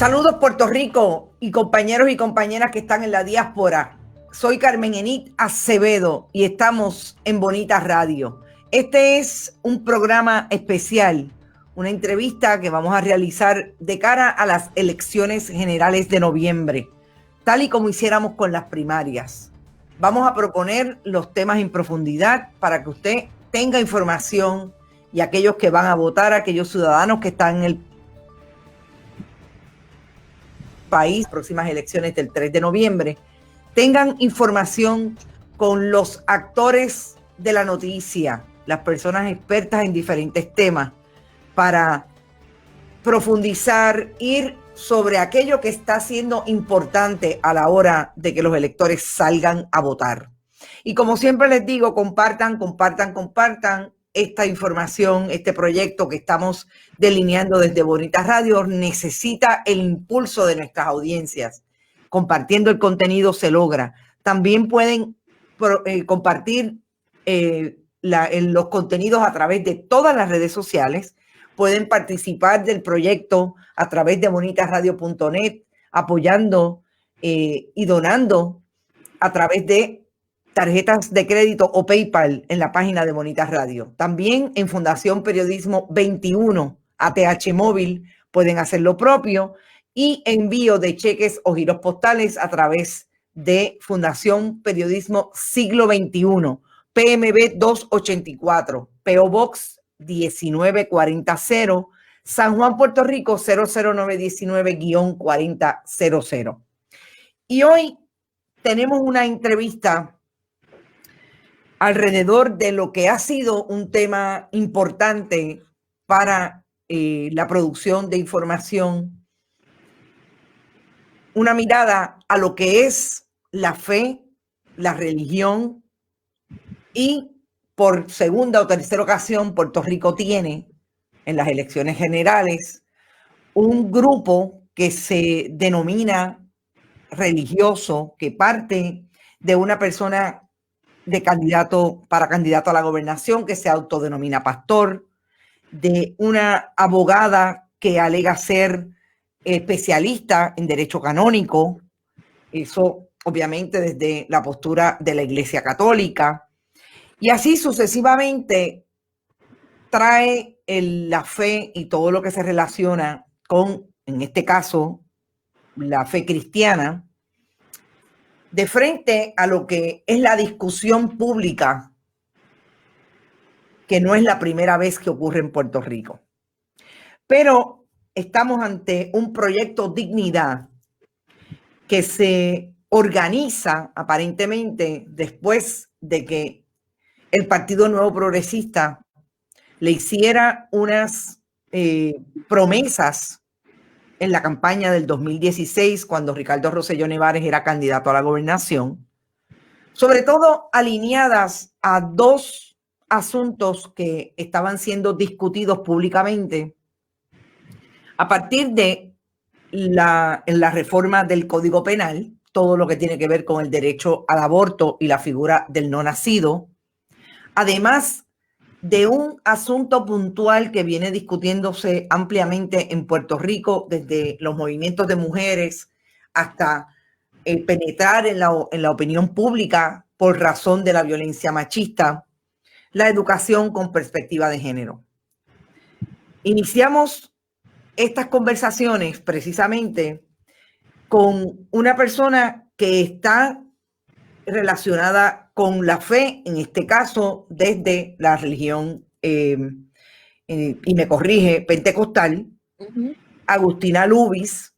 Saludos Puerto Rico y compañeros y compañeras que están en la diáspora. Soy Carmen Enid Acevedo y estamos en Bonita Radio. Este es un programa especial, una entrevista que vamos a realizar de cara a las elecciones generales de noviembre, tal y como hiciéramos con las primarias. Vamos a proponer los temas en profundidad para que usted tenga información y aquellos que van a votar, aquellos ciudadanos que están en el país, próximas elecciones del 3 de noviembre, tengan información con los actores de la noticia, las personas expertas en diferentes temas, para profundizar, ir sobre aquello que está siendo importante a la hora de que los electores salgan a votar. Y como siempre les digo, compartan esta información, este proyecto que estamos delineando desde Bonita Radio necesita el impulso de nuestras audiencias. Compartiendo el contenido se logra. También pueden compartir los contenidos a través de todas las redes sociales. Pueden participar del proyecto a través de bonitasradio.net, apoyando y donando a través de tarjetas de crédito o PayPal en la página de Bonita Radio. También en Fundación Periodismo 21, ATH Móvil, pueden hacer lo propio, y envío de cheques o giros postales a través de Fundación Periodismo Siglo XXI, PMB 284, PO Box 19400, San Juan, Puerto Rico 00919-4000. Y hoy tenemos una entrevista alrededor de lo que ha sido un tema importante para la producción de información, una mirada a lo que es la fe, la religión, y por segunda o tercera ocasión Puerto Rico tiene en las elecciones generales un grupo que se denomina religioso, que parte de una persona de candidato a la gobernación que se autodenomina pastor, de una abogada que alega ser especialista en derecho canónico, eso obviamente desde la postura de la Iglesia Católica, y así sucesivamente trae la fe y todo lo que se relaciona con, en este caso, la fe cristiana, de frente a lo que es la discusión pública, que no es la primera vez que ocurre en Puerto Rico. Pero estamos ante un proyecto Dignidad que se organiza aparentemente después de que el Partido Nuevo Progresista le hiciera unas promesas en la campaña del 2016, cuando Ricardo Rosselló Nevares era candidato a la gobernación, sobre todo alineadas a dos asuntos que estaban siendo discutidos públicamente a partir de la reforma del Código Penal, todo lo que tiene que ver con el derecho al aborto y la figura del no nacido, además de un asunto puntual que viene discutiéndose ampliamente en Puerto Rico, desde los movimientos de mujeres hasta penetrar en la opinión pública por razón de la violencia machista, la educación con perspectiva de género. Iniciamos estas conversaciones precisamente con una persona que está relacionada con la fe, en este caso desde la religión, y me corrige, pentecostal, Agustina Lubis,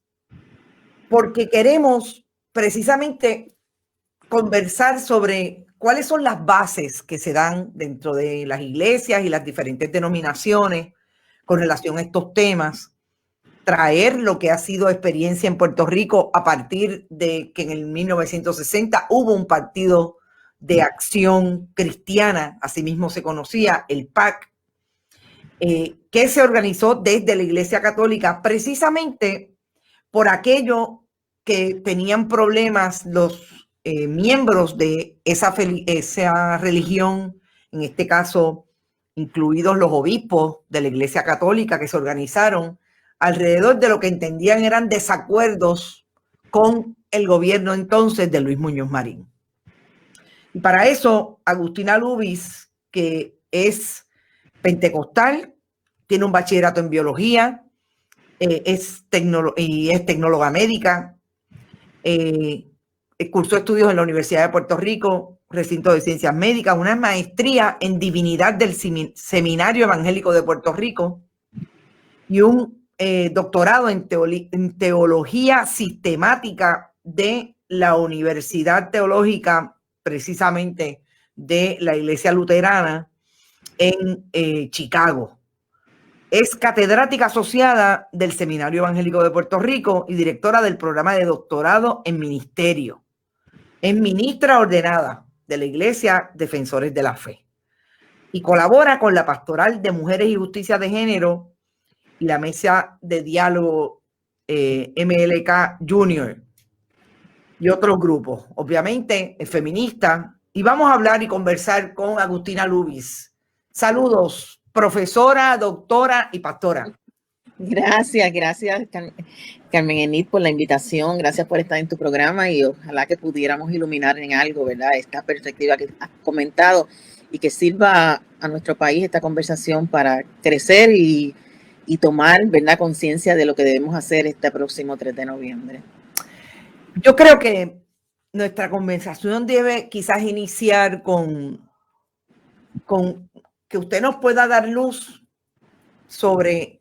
porque queremos precisamente conversar sobre cuáles son las bases que se dan dentro de las iglesias y las diferentes denominaciones con relación a estos temas, traer lo que ha sido experiencia en Puerto Rico a partir de que en el 1960 hubo un partido de acción cristiana, asimismo se conocía, el PAC, que se organizó desde la Iglesia Católica precisamente por aquello que tenían problemas los miembros de esa religión, en este caso incluidos los obispos de la Iglesia Católica que se organizaron alrededor de lo que entendían eran desacuerdos con el gobierno entonces de Luis Muñoz Marín. Y para eso, Agustina Lubis, que es pentecostal, tiene un bachillerato en biología, es tecnóloga médica, cursó estudios en la Universidad de Puerto Rico, recinto de ciencias médicas, una maestría en divinidad del Seminario Evangélico de Puerto Rico y un doctorado en teología sistemática de la Universidad Teológica, precisamente de la Iglesia Luterana en Chicago. Es catedrática asociada del Seminario Evangélico de Puerto Rico y directora del programa de doctorado en ministerio. Es ministra ordenada de la Iglesia Defensores de la Fe y colabora con la Pastoral de Mujeres y Justicia de Género y la Mesa de Diálogo MLK Junior y otros grupos. Obviamente es feminista y vamos a hablar y conversar con Agustina Lubis. Saludos, profesora, doctora y pastora. Gracias, Carmen Enid, por la invitación. Gracias por estar en tu programa y ojalá que pudiéramos iluminar en algo, ¿verdad? Esta perspectiva que has comentado y que sirva a nuestro país esta conversación para crecer y tomar, ¿verdad?, conciencia de lo que debemos hacer este próximo 3 de noviembre. Yo creo que nuestra conversación debe quizás iniciar con que usted nos pueda dar luz sobre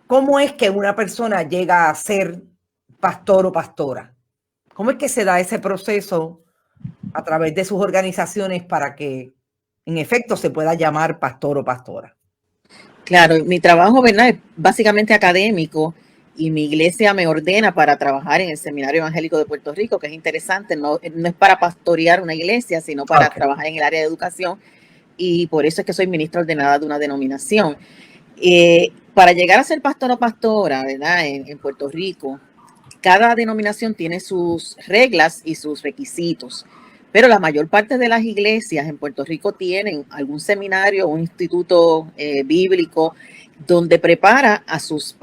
cómo es que una persona llega a ser pastor o pastora. ¿Cómo es que se da ese proceso a través de sus organizaciones para que en efecto se pueda llamar pastor o pastora? Claro, mi trabajo, ¿verdad?, es básicamente académico y mi iglesia me ordena para trabajar en el Seminario Evangélico de Puerto Rico, que es interesante, no es para pastorear una iglesia, sino para trabajar en el área de educación, y por eso es que soy ministra ordenada de una denominación. Para llegar a ser pastor o pastora, ¿verdad?, en Puerto Rico, cada denominación tiene sus reglas y sus requisitos, pero la mayor parte de las iglesias en Puerto Rico tienen algún seminario, un instituto bíblico donde prepara a sus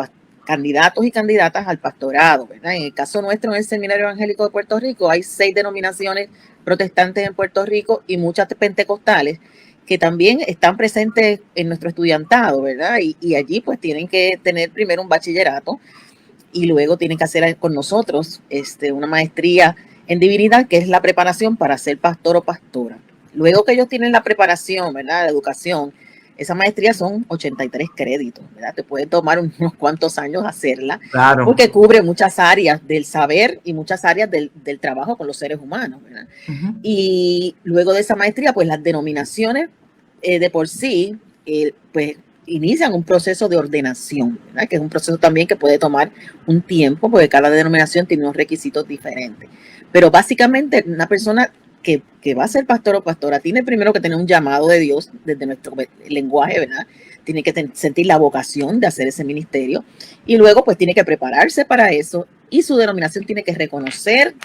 candidatos y candidatas al pastorado, ¿verdad? En el caso nuestro, en el Seminario Evangélico de Puerto Rico, hay 6 denominaciones protestantes en Puerto Rico y muchas pentecostales que también están presentes en nuestro estudiantado, ¿verdad? Y allí pues tienen que tener primero un bachillerato y luego tienen que hacer con nosotros una maestría en divinidad, que es la preparación para ser pastor o pastora. Luego que ellos tienen la preparación, ¿verdad?, la educación, esa maestría son 83 créditos, ¿verdad? Te puede tomar unos cuantos años hacerla, claro, porque cubre muchas áreas del saber y muchas áreas del trabajo con los seres humanos, ¿verdad? Uh-huh. Y luego de esa maestría, pues las denominaciones de por sí, pues inician un proceso de ordenación, ¿verdad?, que es un proceso también que puede tomar un tiempo, porque cada denominación tiene unos requisitos diferentes. Pero básicamente una persona que va a ser pastor o pastora tiene primero que tener un llamado de Dios desde nuestro lenguaje, ¿verdad? Tiene que sentir la vocación de hacer ese ministerio y luego pues tiene que prepararse para eso y su denominación tiene que reconocer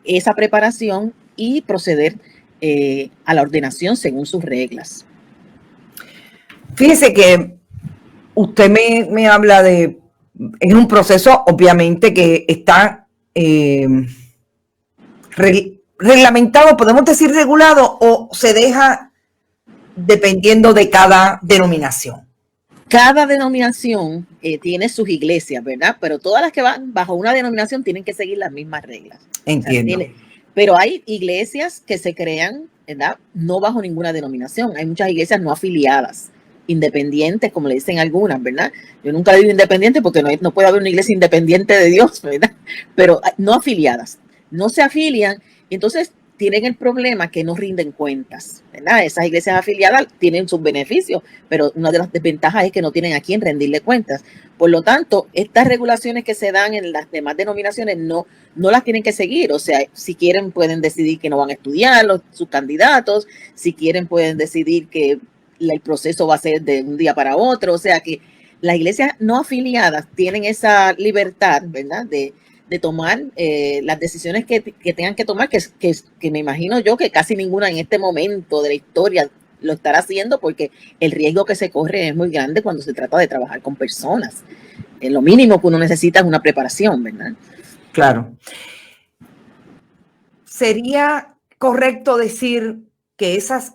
esa preparación y proceder a la ordenación según sus reglas. Fíjese que usted me habla de, es un proceso obviamente que está reglamentado, podemos decir regulado, o se deja dependiendo de cada denominación. Cada denominación tiene sus iglesias, ¿verdad? Pero todas las que van bajo una denominación tienen que seguir las mismas reglas. Entiendo. O sea, pero hay iglesias que se crean, ¿verdad?, no bajo ninguna denominación. Hay muchas iglesias no afiliadas, independientes, como le dicen algunas, ¿verdad? Yo nunca digo independiente porque no puede haber una iglesia independiente de Dios, ¿verdad? Pero no afiliadas, no se afilian y entonces tienen el problema que no rinden cuentas, ¿verdad? Esas iglesias afiliadas tienen sus beneficios, pero una de las desventajas es que no tienen a quién rendirle cuentas. Por lo tanto, estas regulaciones que se dan en las demás denominaciones no las tienen que seguir. O sea, si quieren pueden decidir que no van a estudiar sus candidatos, si quieren pueden decidir que el proceso va a ser de un día para otro. O sea que las iglesias no afiliadas tienen esa libertad, ¿verdad?, de tomar las decisiones que tengan que tomar, que me imagino yo que casi ninguna en este momento de la historia lo estará haciendo porque el riesgo que se corre es muy grande cuando se trata de trabajar con personas. lo mínimo que uno necesita es una preparación, ¿verdad? Claro. ¿Sería correcto decir que esas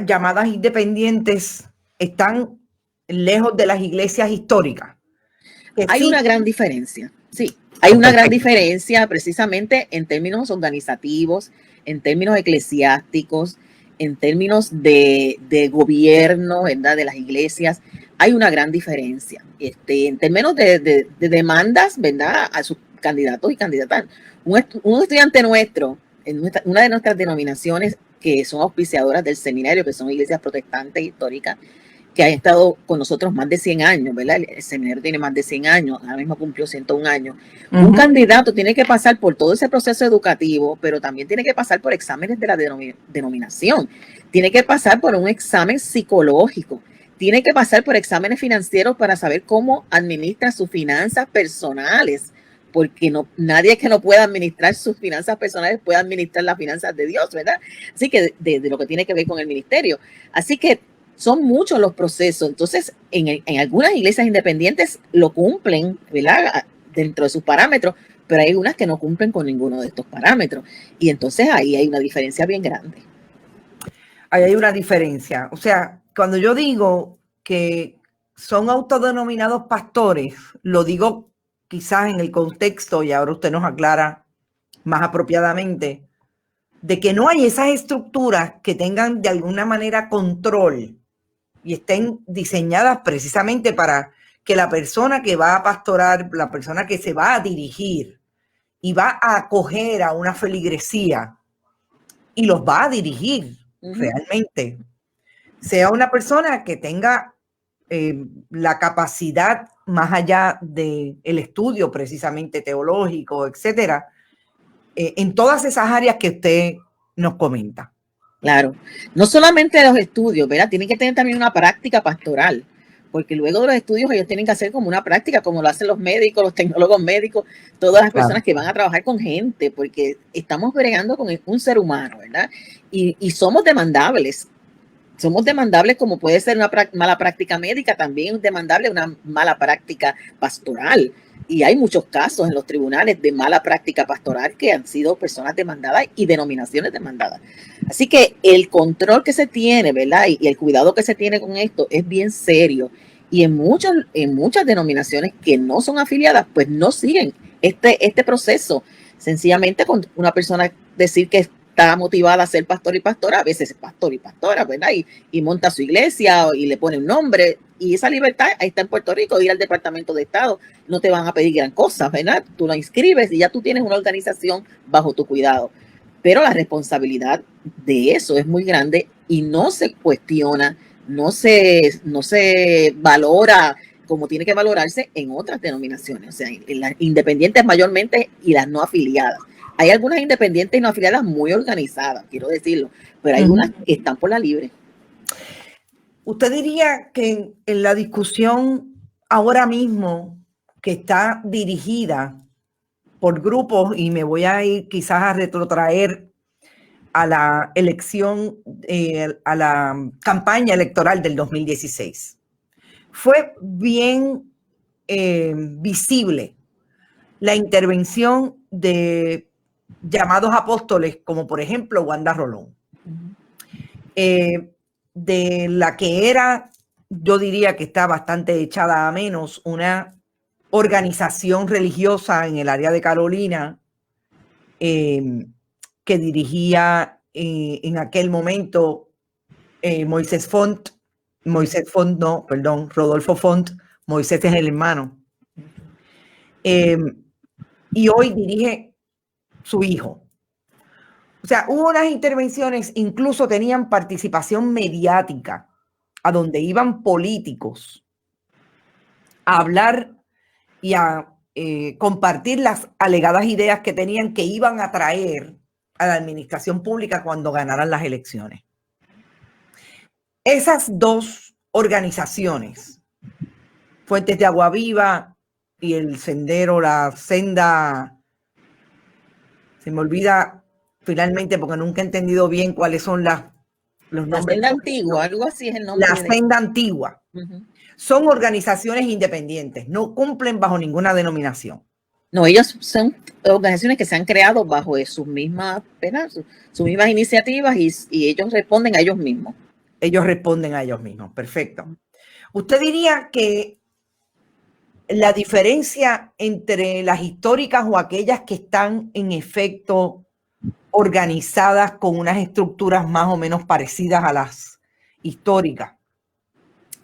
llamadas independientes están lejos de las iglesias históricas? Hay una gran diferencia, sí. Hay una gran diferencia precisamente en términos organizativos, en términos eclesiásticos, en términos de gobierno, ¿verdad? De las iglesias. Hay una gran diferencia. En términos de demandas, ¿verdad? A sus candidatos y candidatas. Un estudiante nuestro, en una de nuestras denominaciones que son auspiciadoras del seminario, que son iglesias protestantes históricas, que ha estado con nosotros más de 100 años, ¿verdad? El seminario tiene más de 100 años, ahora mismo cumplió 101 años. Un candidato tiene que pasar por todo ese proceso educativo, pero también tiene que pasar por exámenes de la denominación, tiene que pasar por un examen psicológico, tiene que pasar por exámenes financieros para saber cómo administra sus finanzas personales, porque nadie que no pueda administrar sus finanzas personales puede administrar las finanzas de Dios, ¿verdad? Así que de lo que tiene que ver con el ministerio. Así que son muchos los procesos. Entonces, en algunas iglesias independientes lo cumplen, ¿verdad? Dentro de sus parámetros, pero hay unas que no cumplen con ninguno de estos parámetros. Y entonces ahí hay una diferencia bien grande. Ahí hay una diferencia. O sea, cuando yo digo que son autodenominados pastores, lo digo quizás en el contexto, y ahora usted nos aclara más apropiadamente, de que no hay esas estructuras que tengan de alguna manera control y estén diseñadas precisamente para que la persona que va a pastorar, la persona que se va a dirigir y va a acoger a una feligresía y los va a dirigir realmente, sea una persona que tenga la capacidad más allá del estudio precisamente teológico, etcétera, en todas esas áreas que usted nos comenta. Claro, no solamente los estudios, ¿verdad? Tienen que tener también una práctica pastoral, porque luego de los estudios ellos tienen que hacer como una práctica, como lo hacen los médicos, los tecnólogos médicos, todas las personas que van a trabajar con gente, porque estamos bregando con un ser humano, ¿verdad? Y somos demandables. Somos demandables como puede ser una mala práctica médica, también es demandable una mala práctica pastoral. Y hay muchos casos en los tribunales de mala práctica pastoral que han sido personas demandadas y denominaciones demandadas. Así que el control que se tiene, ¿verdad? Y el cuidado que se tiene con esto es bien serio. Y en muchas denominaciones que no son afiliadas, pues no siguen este proceso. Sencillamente con una persona decir que está motivada a ser pastor y pastora, a veces es pastor y pastora, ¿verdad? Y monta su iglesia y le pone un nombre. Y esa libertad ahí está en Puerto Rico, ir al Departamento de Estado, no te van a pedir gran cosa, ¿verdad? Tú la inscribes y ya tú tienes una organización bajo tu cuidado. Pero la responsabilidad de eso es muy grande y no se cuestiona, no se valora como tiene que valorarse en otras denominaciones, o sea, en las independientes mayormente y las no afiliadas. Hay algunas independientes y no afiliadas muy organizadas, quiero decirlo, pero hay unas que están por la libre. ¿Usted diría que en la discusión ahora mismo que está dirigida por grupos, y me voy a ir quizás a retrotraer a la elección, a la campaña electoral del 2016, fue bien visible la intervención de llamados apóstoles, como por ejemplo Wanda Rolón, de la que era, yo diría que está bastante echada a menos, una organización religiosa en el área de Carolina, que dirigía en aquel momento Rodolfo Font. Moisés es el hermano. Y hoy dirige su hijo. O sea, hubo unas intervenciones, incluso tenían participación mediática, a donde iban políticos a hablar y a compartir las alegadas ideas que tenían que iban a traer a la administración pública cuando ganaran las elecciones. Esas dos organizaciones, Fuentes de Agua Viva y el Sendero, la Senda, se me olvida finalmente porque nunca he entendido bien cuáles son los nombres. La Senda Antigua, algo así es el nombre. La Senda Antigua. Son organizaciones independientes, no cumplen bajo ninguna denominación. No, ellos son organizaciones que se han creado bajo sus mismas, sus mismas iniciativas y ellos responden a ellos mismos. Ellos responden a ellos mismos, perfecto. ¿Usted diría que la diferencia entre las históricas o aquellas que están en efecto organizadas con unas estructuras más o menos parecidas a las históricas,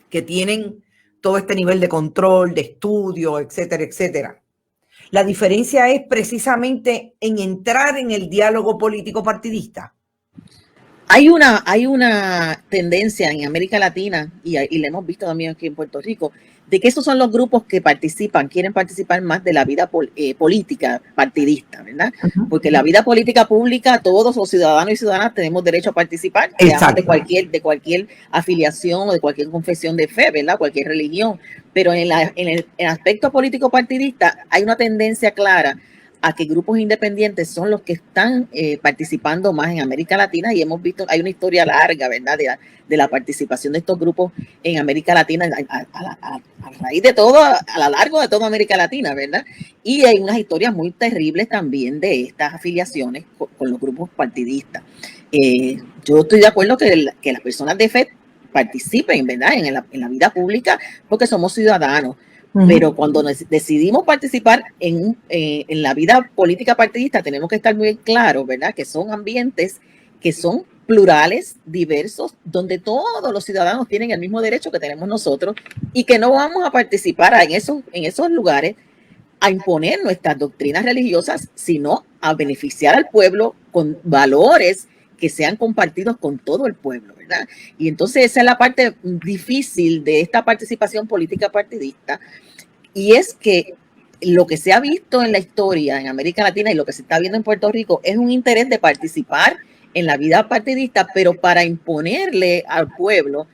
que tienen todo este nivel de control, de estudio, etcétera, etcétera? La diferencia es precisamente en entrar en el diálogo político partidista. Hay una tendencia en América Latina y la hemos visto también aquí en Puerto Rico, de que esos son los grupos que quieren participar más de la vida política partidista, ¿verdad? Porque la vida política pública, todos los ciudadanos y ciudadanas tenemos derecho a participar, seamos de cualquier afiliación o de cualquier confesión de fe, ¿verdad? Cualquier religión. Pero en el aspecto político partidista hay una tendencia clara a que grupos independientes son los que están participando más en América Latina, y hemos visto, hay una historia larga, ¿verdad?, de la participación de estos grupos en América Latina a raíz de todo, a lo largo de toda América Latina, ¿verdad? Y hay unas historias muy terribles también de estas afiliaciones con los grupos partidistas. Yo estoy de acuerdo que las personas de fe participen, ¿verdad?, en la vida pública, porque somos ciudadanos. Pero cuando decidimos participar en la vida política partidista, tenemos que estar muy claros, ¿verdad?, que son ambientes que son plurales, diversos, donde todos los ciudadanos tienen el mismo derecho que tenemos nosotros, y que no vamos a participar en esos lugares a imponer nuestras doctrinas religiosas, sino a beneficiar al pueblo con valores que sean compartidos con todo el pueblo, ¿verdad? Y entonces esa es la parte difícil de esta participación política partidista, y es que lo que se ha visto en la historia en América Latina y lo que se está viendo en Puerto Rico es un interés de participar en la vida partidista, pero para imponerle al pueblo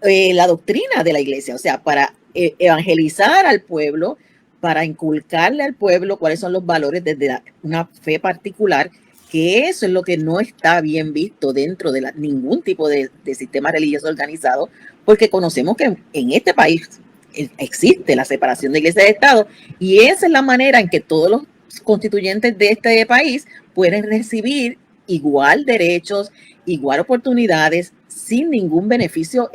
la doctrina de la iglesia, o sea, para evangelizar al pueblo, para inculcarle al pueblo cuáles son los valores desde una fe particular, que eso es lo que no está bien visto dentro de ningún tipo de sistema religioso organizado, porque conocemos que en este país existe la separación de iglesia y de Estado, y esa es la manera en que todos los constituyentes de este país pueden recibir igual derechos, igual oportunidades, sin ningún beneficio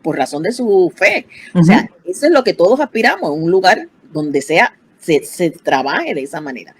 por razón de su fe. O sea, eso es lo que todos aspiramos, un lugar donde se trabaje de esa manera.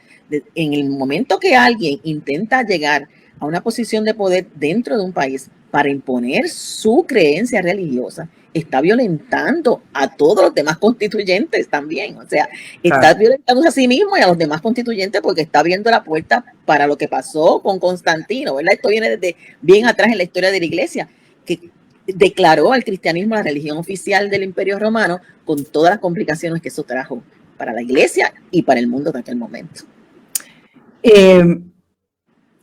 En el momento que alguien intenta llegar a una posición de poder dentro de un país para imponer su creencia religiosa, está violentando a todos los demás constituyentes también. O sea, está violentando a sí mismo y a los demás constituyentes, porque está abriendo la puerta para lo que pasó con Constantino, ¿verdad? Esto viene desde bien atrás en la historia de la iglesia, que declaró al cristianismo la religión oficial del Imperio Romano, con todas las complicaciones que eso trajo para la iglesia y para el mundo de aquel momento.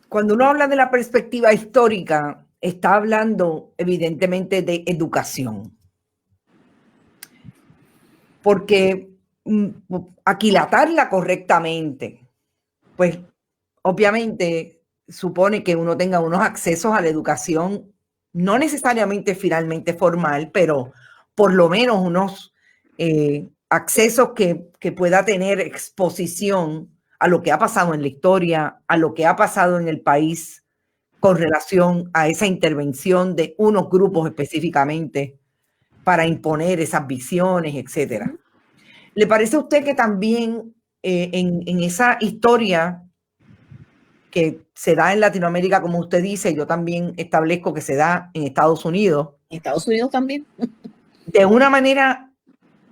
Cuando uno habla de la perspectiva histórica, está hablando evidentemente de educación. Porque aquilatarla correctamente, pues obviamente supone que uno tenga unos accesos a la educación, no necesariamente finalmente formal, pero por lo menos unos accesos que pueda tener exposición a lo que ha pasado en la historia, a lo que ha pasado en el país con relación a esa intervención de unos grupos específicamente para imponer esas visiones, etcétera. ¿Le parece a usted que también en esa historia que se da en Latinoamérica, como usted dice, yo también establezco que se da en Estados Unidos? En Estados Unidos también. De una manera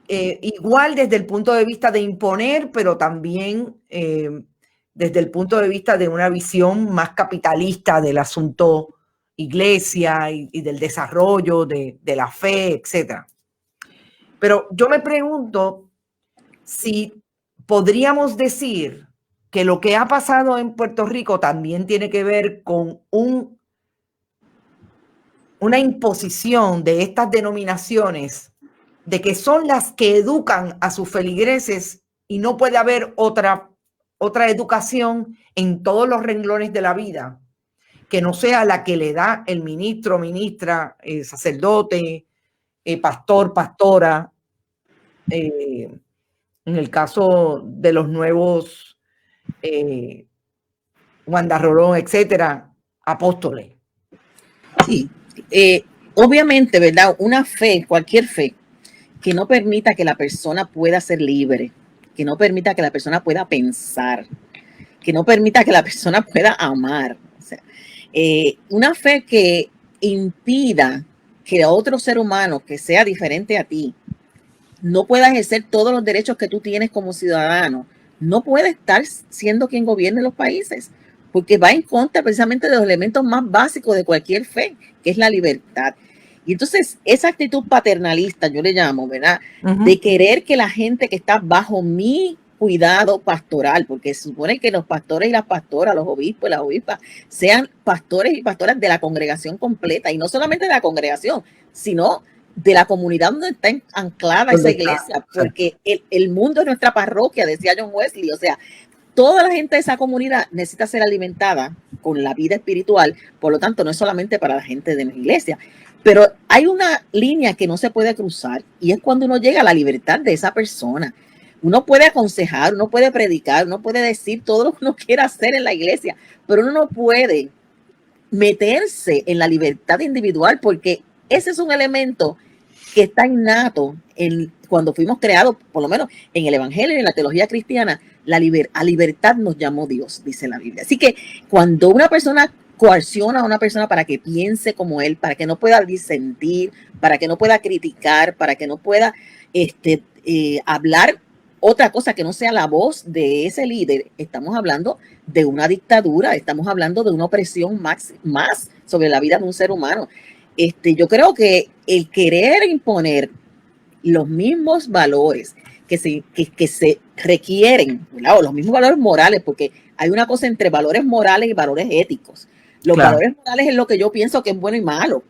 igual desde el punto de vista de imponer, pero también desde el punto de vista de una visión más capitalista del asunto iglesia y del desarrollo de la fe, etcétera. Pero yo me pregunto si podríamos decir que lo que ha pasado en Puerto Rico también tiene que ver con una imposición de estas denominaciones, de que son las que educan a sus feligreses y no puede haber otra educación en todos los renglones de la vida, que no sea la que le da el ministro, ministra, sacerdote, pastor, pastora, en el caso de los nuevos Wanda Rolón, etcétera, apóstoles. Sí, obviamente, ¿verdad? Una fe, cualquier fe, que no permita que la persona pueda ser libre, que no permita que la persona pueda pensar, que no permita que la persona pueda amar. O sea, una fe que impida que otro ser humano que sea diferente a ti no pueda ejercer todos los derechos que tú tienes como ciudadano, no puede estar siendo quien gobierne los países, porque va en contra precisamente de los elementos más básicos de cualquier fe, que es la libertad. Y entonces esa actitud paternalista, yo le llamo, ¿verdad? De querer que la gente que está bajo mi cuidado pastoral, porque se supone que los pastores y las pastoras, los obispos y las obispas, sean pastores y pastoras de la congregación completa, y no solamente de la congregación, sino de la comunidad donde está anclada esa iglesia, porque el mundo es nuestra parroquia, decía John Wesley. O sea, toda la gente de esa comunidad necesita ser alimentada con la vida espiritual, por lo tanto no es solamente para la gente de la iglesia. Pero hay una línea que no se puede cruzar, y es cuando uno llega a la libertad de esa persona. Uno puede aconsejar, uno puede predicar, uno puede decir todo lo que uno quiera hacer en la iglesia, pero uno no puede meterse en la libertad individual, porque ese es un elemento que está innato cuando fuimos creados, por lo menos en el Evangelio y en la teología cristiana. A libertad nos llamó Dios, dice la Biblia. Así que cuando una persona coacciona a una persona para que piense como él, para que no pueda disentir, para que no pueda criticar, para que no pueda hablar otra cosa que no sea la voz de ese líder, estamos hablando de una dictadura, estamos hablando de una opresión más sobre la vida de un ser humano. Yo creo que el querer imponer los mismos valores que se requieren, ¿verdad? O los mismos valores morales, porque hay una cosa entre valores morales y valores éticos. Los valores morales es lo que yo pienso que es bueno y malo,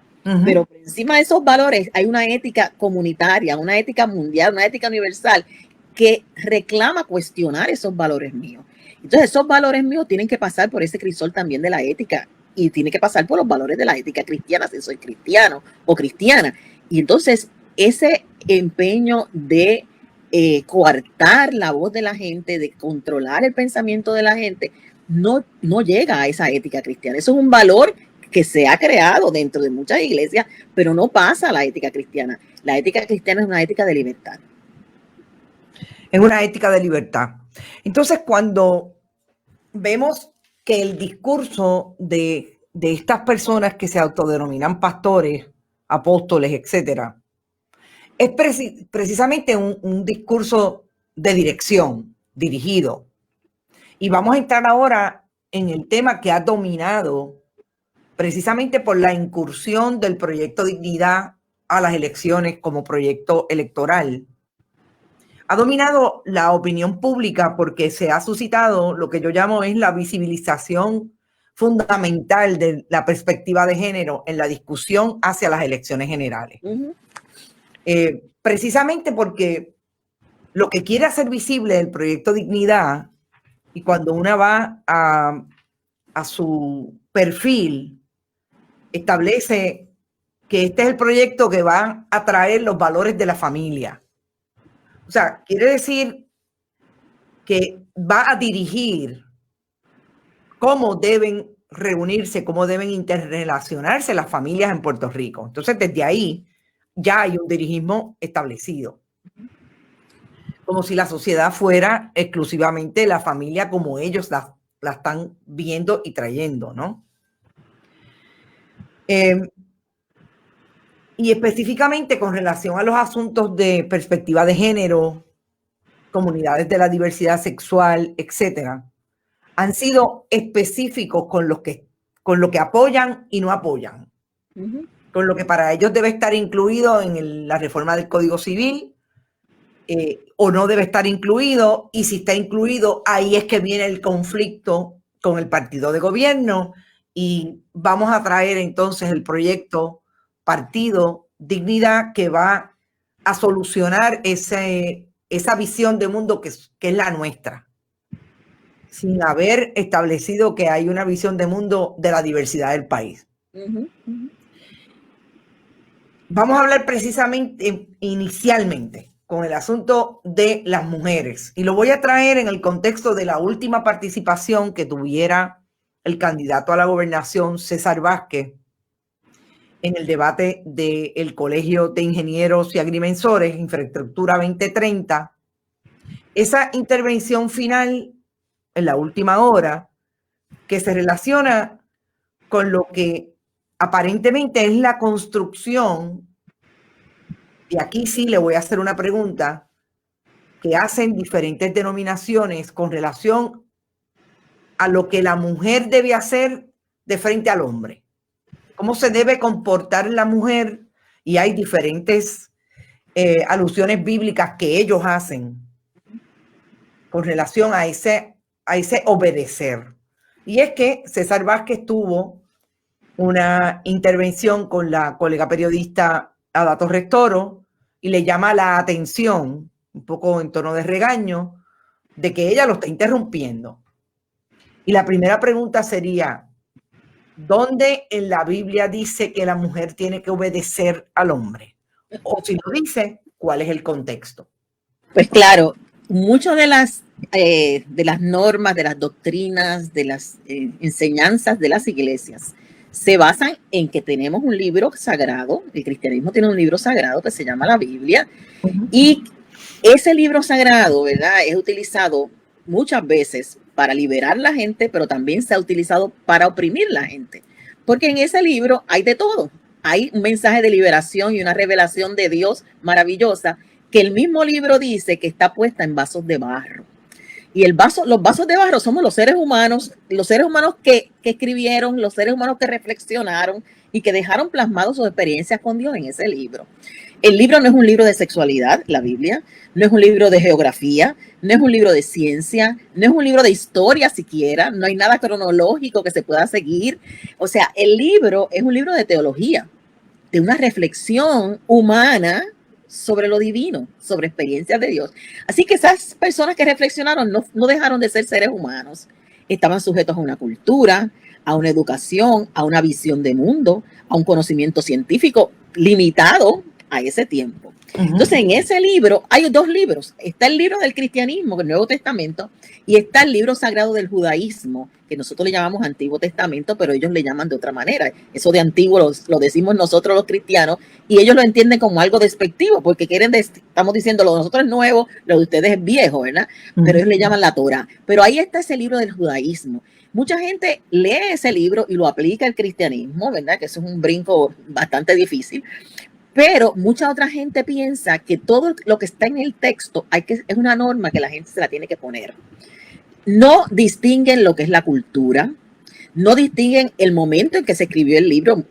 pero por encima de esos valores hay una ética comunitaria, una ética mundial, una ética universal que reclama cuestionar esos valores míos. Entonces esos valores míos tienen que pasar por ese crisol también de la ética, y tiene que pasar por los valores de la ética cristiana, si soy cristiano o cristiana. Y entonces ese empeño de coartar la voz de la gente, de controlar el pensamiento de la gente, no llega a esa ética cristiana. Eso es un valor que se ha creado dentro de muchas iglesias, pero no pasa a la ética cristiana. La ética cristiana es una ética de libertad. Es una ética de libertad. Entonces, cuando vemos que el discurso de estas personas que se autodenominan pastores, apóstoles, etcétera, es precisamente un discurso de dirección, dirigido. Y vamos a entrar ahora en el tema que ha dominado precisamente por la incursión del proyecto Dignidad a las elecciones como proyecto electoral. Ha dominado la opinión pública porque se ha suscitado lo que yo llamo es la visibilización fundamental de la perspectiva de género en la discusión hacia las elecciones generales. Precisamente porque lo que quiere hacer visible el proyecto Dignidad, y cuando una va a su perfil, establece que este es el proyecto que va a traer los valores de la familia. O sea, quiere decir que va a dirigir cómo deben reunirse, cómo deben interrelacionarse las familias en Puerto Rico. Entonces, desde ahí ya hay un dirigismo establecido. Como si la sociedad fuera exclusivamente la familia como ellos la están viendo y trayendo, ¿no? Y específicamente con relación a los asuntos de perspectiva de género, comunidades de la diversidad sexual, etcétera, han sido específicos con lo que apoyan y no apoyan, con lo que para ellos debe estar incluido en la reforma del Código Civil o no debe estar incluido, y si está incluido, ahí es que viene el conflicto con el partido de gobierno, y vamos a traer entonces el proyecto Partido Dignidad que va a solucionar esa visión de mundo que es la nuestra, sin haber establecido que hay una visión de mundo de la diversidad del país. vamos a hablar precisamente, inicialmente, con el asunto de las mujeres. Y lo voy a traer en el contexto de la última participación que tuviera el candidato a la gobernación, César Vázquez, en el debate del Colegio de Ingenieros y Agrimensores, Infraestructura 2030. Esa intervención final, en la última hora, que se relaciona con lo que aparentemente es la construcción, y aquí sí le voy a hacer una pregunta, que hacen diferentes denominaciones con relación a lo que la mujer debe hacer de frente al hombre. Cómo se debe comportar la mujer, y hay diferentes alusiones bíblicas que ellos hacen con relación a ese obedecer. Y es que César Vázquez tuvo una intervención con la colega periodista Ada Torres Toro y le llama la atención, un poco en tono de regaño, de que ella lo está interrumpiendo. Y la primera pregunta sería, ¿dónde en la Biblia dice que la mujer tiene que obedecer al hombre? O si lo dice, ¿cuál es el contexto? Pues claro, muchas de las normas, de las doctrinas, de las enseñanzas de las iglesias se basan en que tenemos un libro sagrado. El cristianismo tiene un libro sagrado que se llama la Biblia, y ese libro sagrado, ¿verdad?, es utilizado muchas veces para liberar a la gente, pero también se ha utilizado para oprimir a la gente, porque en ese libro hay de todo. Hay un mensaje de liberación y una revelación de Dios maravillosa, que el mismo libro dice que está puesta en vasos de barro. Y los vasos de barro somos los seres humanos que escribieron, los seres humanos que reflexionaron y que dejaron plasmados sus experiencias con Dios en ese libro. El libro no es un libro de sexualidad, la Biblia, no es un libro de geografía, no es un libro de ciencia, no es un libro de historia siquiera, no hay nada cronológico que se pueda seguir. O sea, el libro es un libro de teología, de una reflexión humana sobre lo divino, sobre experiencias de Dios. Así que esas personas que reflexionaron no dejaron de ser seres humanos, estaban sujetos a una cultura, a una educación, a una visión de mundo, a un conocimiento científico limitado a ese tiempo. Entonces, en ese libro hay dos libros. Está el libro del cristianismo, el Nuevo Testamento, y está el libro sagrado del judaísmo, que nosotros le llamamos Antiguo Testamento, pero ellos le llaman de otra manera. Eso de antiguo lo decimos nosotros los cristianos, y ellos lo entienden como algo despectivo, porque estamos diciendo lo de nosotros es nuevo, lo de ustedes es viejo, ¿verdad? Pero ellos le llaman la Torá. Pero ahí está ese libro del judaísmo. Mucha gente lee ese libro y lo aplica al cristianismo, ¿verdad? Que eso es un brinco bastante difícil. Pero mucha otra gente piensa que todo lo que está en el texto es una norma que la gente se la tiene que poner. No distinguen lo que es la cultura, no distinguen el momento en que se escribió el libro,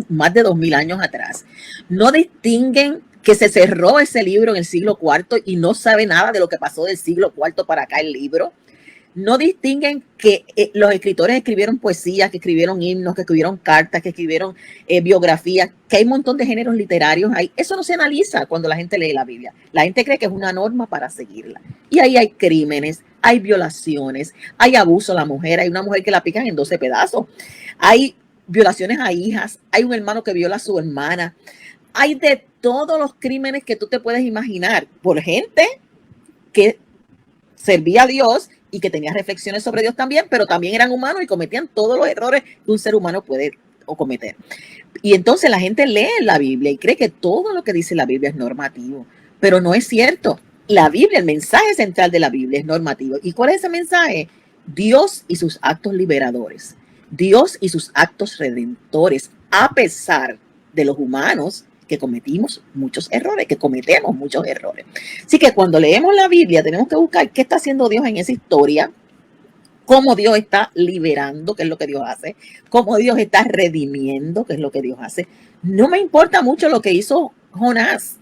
más de 2000 años atrás. No distinguen que se cerró ese libro en el siglo IV y no sabe nada de lo que pasó del siglo IV para acá el libro. No distinguen que los escritores escribieron poesías, que escribieron himnos, que escribieron cartas, que escribieron biografías, que hay un montón de géneros literarios ahí. Eso no se analiza cuando la gente lee la Biblia. La gente cree que es una norma para seguirla. Y ahí hay crímenes, hay violaciones, hay abuso a la mujer, hay una mujer que la pican en 12 pedazos, hay violaciones a hijas, hay un hermano que viola a su hermana. Hay de todos los crímenes que tú te puedes imaginar por gente que servía a Dios y que tenía reflexiones sobre Dios también, pero también eran humanos y cometían todos los errores que un ser humano puede cometer. Y entonces la gente lee la Biblia y cree que todo lo que dice la Biblia es normativo, pero no es cierto. La Biblia, el mensaje central de la Biblia es normativo. ¿Y cuál es ese mensaje? Dios y sus actos liberadores, Dios y sus actos redentores, a pesar de los humanos que cometemos muchos errores. Así que cuando leemos la Biblia tenemos que buscar qué está haciendo Dios en esa historia, cómo Dios está liberando, qué es lo que Dios hace, cómo Dios está redimiendo, qué es lo que Dios hace. No me importa mucho lo que hizo Jonás,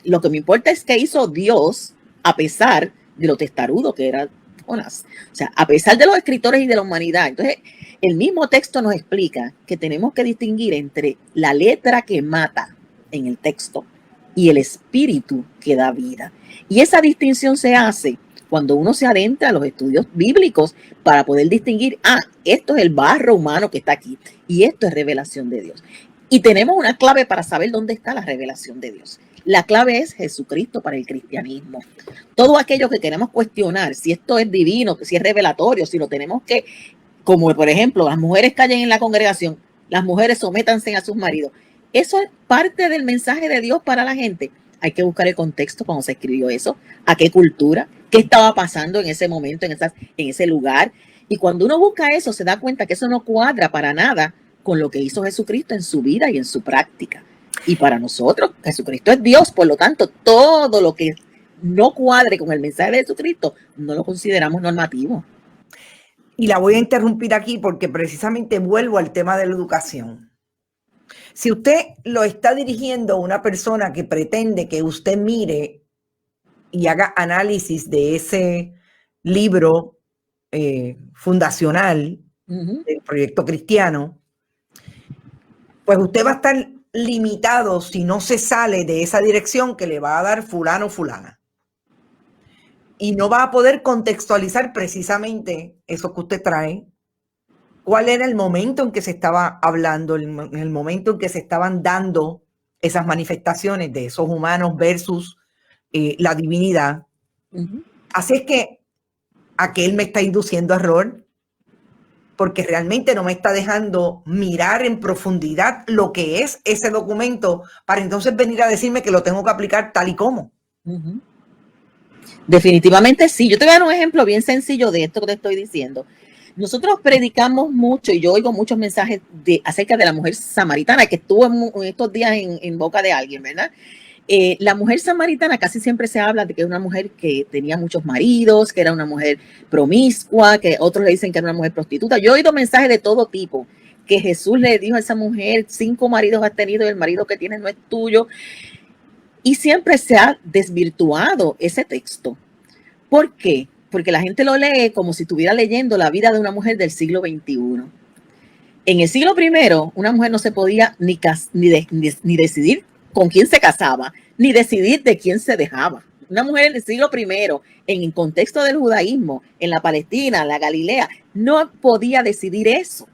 lo que me importa es qué hizo Dios a pesar de lo testarudo que era Jonás. O sea, a pesar de los escritores y de la humanidad. Entonces, el mismo texto nos explica que tenemos que distinguir entre la letra que mata en el texto y el espíritu que da vida. Y esa distinción se hace cuando uno se adentra a los estudios bíblicos para poder distinguir, esto es el barro humano que está aquí y esto es revelación de Dios. Y tenemos una clave para saber dónde está la revelación de Dios. La clave es Jesucristo para el cristianismo. Todo aquello que queremos cuestionar, si esto es divino, si es revelatorio, si lo tenemos que, como por ejemplo, las mujeres callen en la congregación, las mujeres sométanse a sus maridos. Eso es parte del mensaje de Dios para la gente. Hay que buscar el contexto cuando se escribió eso, a qué cultura, qué estaba pasando en ese momento, en ese lugar. Y cuando uno busca eso, se da cuenta que eso no cuadra para nada con lo que hizo Jesucristo en su vida y en su práctica. Y para nosotros, Jesucristo es Dios, por lo tanto, todo lo que no cuadre con el mensaje de Jesucristo, no lo consideramos normativo. Y la voy a interrumpir aquí porque precisamente vuelvo al tema de la educación. Si usted lo está dirigiendo a una persona que pretende que usted mire y haga análisis de ese libro fundacional del proyecto cristiano, pues usted va a estar limitado si no se sale de esa dirección que le va a dar fulano o fulana. Y no va a poder contextualizar precisamente eso que usted trae. ¿Cuál era el momento en que se estaba hablando, en el momento en que se estaban dando esas manifestaciones de esos humanos versus la divinidad? Así es que aquel me está induciendo a error, porque realmente no me está dejando mirar en profundidad lo que es ese documento para entonces venir a decirme que lo tengo que aplicar tal y como. Definitivamente sí. Yo te voy a dar un ejemplo bien sencillo de esto que te estoy diciendo. Nosotros predicamos mucho y yo oigo muchos mensajes acerca de la mujer samaritana que estuvo en estos días en boca de alguien, ¿verdad? La mujer samaritana casi siempre se habla de que es una mujer que tenía muchos maridos, que era una mujer promiscua, que otros le dicen que era una mujer prostituta. Yo he oído mensajes de todo tipo, que Jesús le dijo a esa mujer, 5 maridos has tenido y el marido que tienes no es tuyo. Y siempre se ha desvirtuado ese texto. ¿Por qué? Porque la gente lo lee como si estuviera leyendo la vida de una mujer del siglo XXI. En el siglo I, una mujer no se podía ni decidir con quién se casaba, ni decidir de quién se dejaba. Una mujer en el siglo I, en el contexto del judaísmo, en la Palestina, en la Galilea, no podía decidir eso.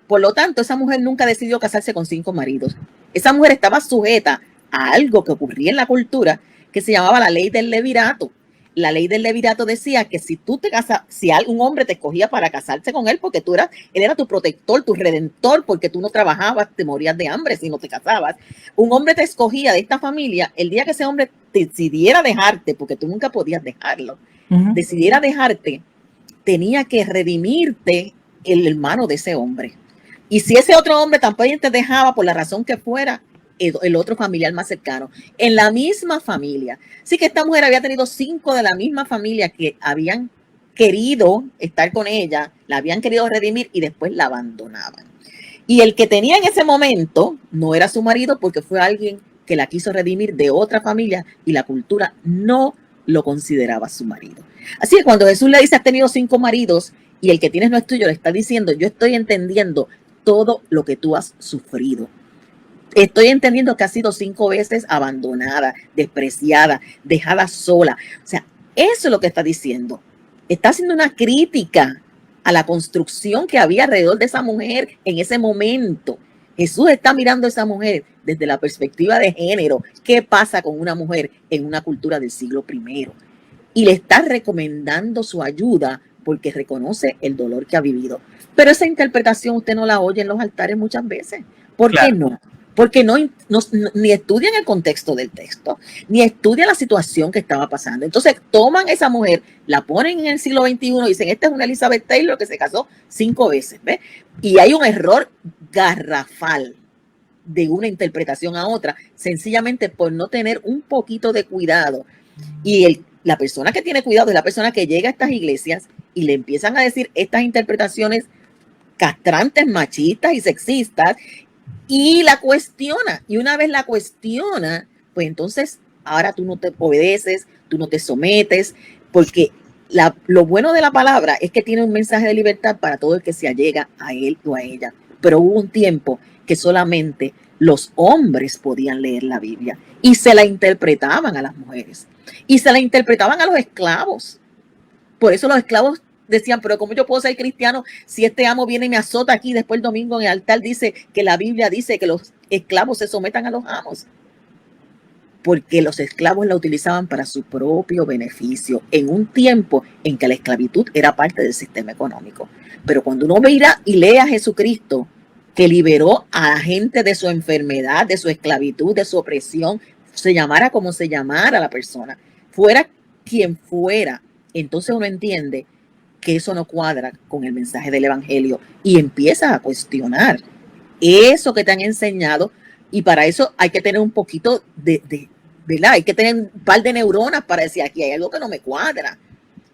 Por lo tanto, esa mujer nunca decidió casarse con 5 maridos. Esa mujer estaba sujeta a algo que ocurría en la cultura que se llamaba la ley del levirato. La ley del levirato decía que si tú te casas, si algún hombre te escogía para casarse con él, porque él era tu protector, tu redentor, porque tú no trabajabas, te morías de hambre si no te casabas. Un hombre te escogía de esta familia, el día que ese hombre decidiera dejarte, porque tú nunca podías dejarlo, decidiera dejarte, tenía que redimirte el hermano de ese hombre. Y si ese otro hombre tampoco te dejaba por la razón que fuera, el otro familiar más cercano, en la misma familia. Así que esta mujer había tenido 5 de la misma familia que habían querido estar con ella, la habían querido redimir y después la abandonaban. Y el que tenía en ese momento no era su marido porque fue alguien que la quiso redimir de otra familia y la cultura no lo consideraba su marido. Así que cuando Jesús le dice, has tenido 5 maridos y el que tienes no es tuyo, le está diciendo, yo estoy entendiendo todo lo que tú has sufrido. Estoy entendiendo que has sido 5 veces abandonada, despreciada, dejada sola. O sea, eso es lo que está diciendo. Está haciendo una crítica a la construcción que había alrededor de esa mujer en ese momento. Jesús está mirando a esa mujer desde la perspectiva de género. ¿Qué pasa con una mujer en una cultura del siglo I? Y le está recomendando su ayuda porque reconoce el dolor que ha vivido. Pero esa interpretación usted no la oye en los altares muchas veces. ¿Por qué no? Porque ni estudian el contexto del texto, ni estudian la situación que estaba pasando. Entonces toman a esa mujer, la ponen en el siglo XXI y dicen, esta es una Elizabeth Taylor que se casó 5 veces, ¿ves? Y hay un error garrafal de una interpretación a otra, sencillamente por no tener un poquito de cuidado. Y la persona que tiene cuidado es la persona que llega a estas iglesias y le empiezan a decir estas interpretaciones castrantes, machistas y sexistas, y la cuestiona. Y una vez la cuestiona, pues entonces ahora tú no te obedeces, tú no te sometes, porque lo bueno de la palabra es que tiene un mensaje de libertad para todo el que se allega a él o a ella. Pero hubo un tiempo que solamente los hombres podían leer la Biblia y se la interpretaban a las mujeres y se la interpretaban a los esclavos. Por eso los esclavos decían, pero ¿cómo yo puedo ser cristiano si este amo viene y me azota aquí? Después el domingo en el altar dice que la Biblia dice que los esclavos se sometan a los amos, porque los esclavos la utilizaban para su propio beneficio en un tiempo en que la esclavitud era parte del sistema económico. Pero cuando uno mira y lee a Jesucristo, que liberó a la gente de su enfermedad, de su esclavitud, de su opresión, se llamara como se llamara la persona, fuera quien fuera, entonces uno entiende que eso no cuadra con el mensaje del evangelio y empiezas a cuestionar eso que te han enseñado, y para eso hay que tener un poquito ¿verdad? Hay que tener un par de neuronas para decir, aquí hay algo que no me cuadra.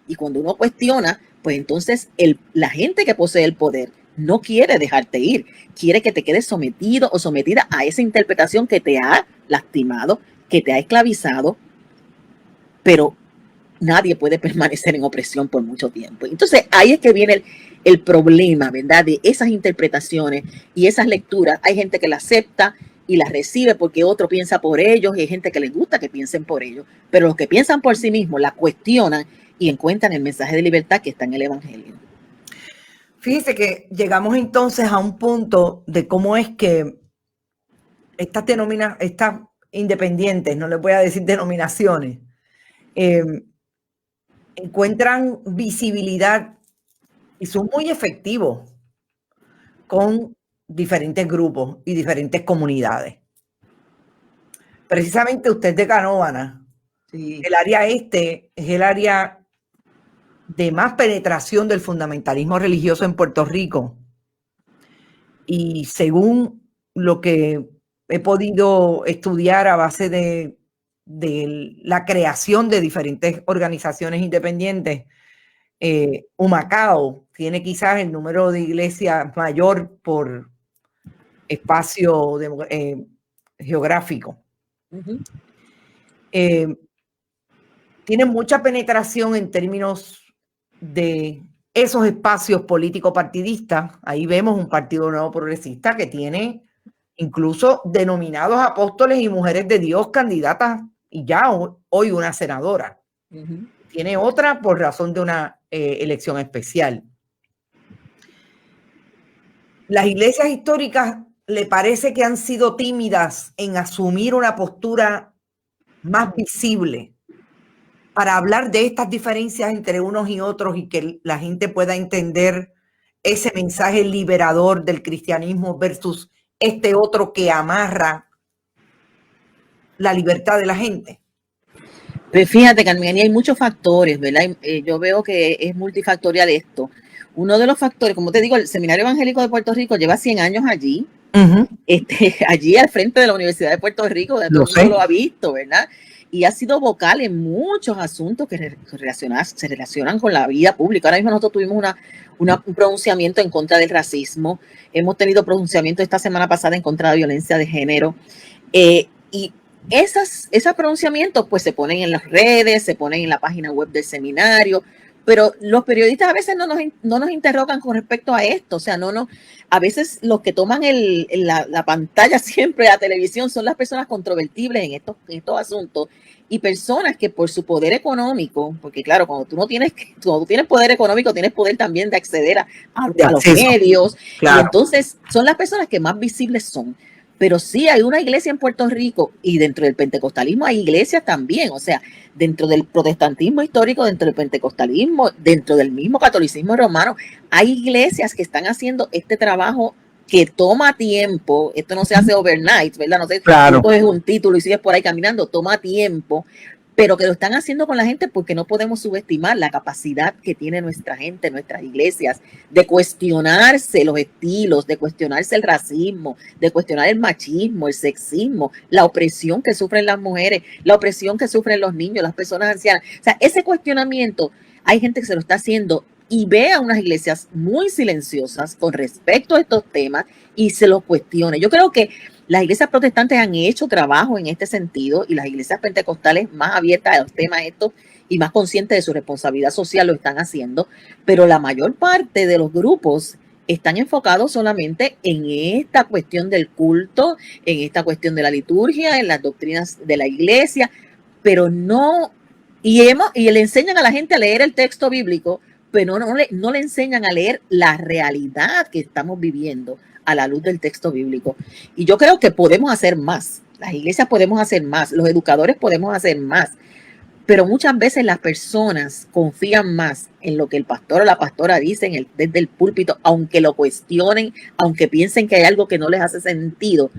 Y cuando uno cuestiona, pues entonces la gente que posee el poder no quiere dejarte ir, quiere que te quedes sometido o sometida a esa interpretación que te ha lastimado, que te ha esclavizado, pero nadie puede permanecer en opresión por mucho tiempo. Entonces ahí es que viene el problema, ¿verdad? De esas interpretaciones y esas lecturas. Hay gente que la acepta y las recibe porque otro piensa por ellos, y hay gente que les gusta que piensen por ellos, pero los que piensan por sí mismos la cuestionan y encuentran el mensaje de libertad que está en el evangelio. Fíjese que llegamos entonces a un punto de cómo es que estas independientes, no les voy a decir denominaciones, encuentran visibilidad y son muy efectivos con diferentes grupos y diferentes comunidades. Precisamente usted de Canóvana, sí. El área este es el área de más penetración del fundamentalismo religioso en Puerto Rico. Y según lo que he podido estudiar a base de la creación de diferentes organizaciones independientes, Humacao tiene quizás el número de iglesias mayor por espacio geográfico. Tiene mucha penetración en términos de esos espacios político-partidistas. Ahí vemos un Partido Nuevo Progresista que tiene incluso denominados apóstoles y mujeres de Dios candidatas, y ya hoy una senadora. Tiene otra por razón de una elección especial. Las iglesias históricas le parece que han sido tímidas en asumir una postura más visible para hablar de estas diferencias entre unos y otros y que la gente pueda entender ese mensaje liberador del cristianismo versus este otro que amarra la libertad de la gente. Pues fíjate, Carmen, hay muchos factores, ¿verdad? Yo veo que es multifactorial esto. Uno de los factores, como te digo, el Seminario Evangélico de Puerto Rico lleva 100 años allí, allí al frente de la Universidad de Puerto Rico, donde todo el mundo lo ha visto, ¿verdad? Y ha sido vocal en muchos asuntos que se relacionan con la vida pública. Ahora mismo nosotros tuvimos un pronunciamiento en contra del racismo, hemos tenido pronunciamiento esta semana pasada en contra de la violencia de género, y esos pronunciamientos pues se ponen en las redes, se ponen en la página web del seminario, pero los periodistas a veces no nos interrogan con respecto a esto. O sea, a veces los que toman la pantalla siempre, la televisión, son las personas controvertibles en estos asuntos, y personas que por su poder económico, porque claro, cuando tú tienes poder económico, tienes poder también de acceder a los medios, claro. Y entonces son las personas que más visibles son. Pero sí hay una iglesia en Puerto Rico, y dentro del pentecostalismo hay iglesias también. O sea, dentro del protestantismo histórico, dentro del pentecostalismo, dentro del mismo catolicismo romano, hay iglesias que están haciendo este trabajo que toma tiempo. Esto no se hace overnight, ¿verdad? No sé, claro. Tú coges un título y sigues por ahí caminando, toma tiempo, pero que lo están haciendo con la gente, porque no podemos subestimar la capacidad que tiene nuestra gente, nuestras iglesias, de cuestionarse los estilos, de cuestionarse el racismo, de cuestionar el machismo, el sexismo, la opresión que sufren las mujeres, la opresión que sufren los niños, las personas ancianas. O sea, ese cuestionamiento hay gente que se lo está haciendo, y ve a unas iglesias muy silenciosas con respecto a estos temas y se los cuestiona. Yo creo que las iglesias protestantes han hecho trabajo en este sentido, y las iglesias pentecostales más abiertas a los temas estos y más conscientes de su responsabilidad social lo están haciendo, pero la mayor parte de los grupos están enfocados solamente en esta cuestión del culto, en esta cuestión de la liturgia, en las doctrinas de la iglesia, pero no, y le enseñan a la gente a leer el texto bíblico, pero no le enseñan a leer la realidad que estamos viviendo a la luz del texto bíblico. Y yo creo que podemos hacer más. Las iglesias podemos hacer más, los educadores podemos hacer más, pero muchas veces las personas confían más en lo que el pastor o la pastora dicen desde el púlpito, aunque lo cuestionen, aunque piensen que hay algo que no les hace sentido,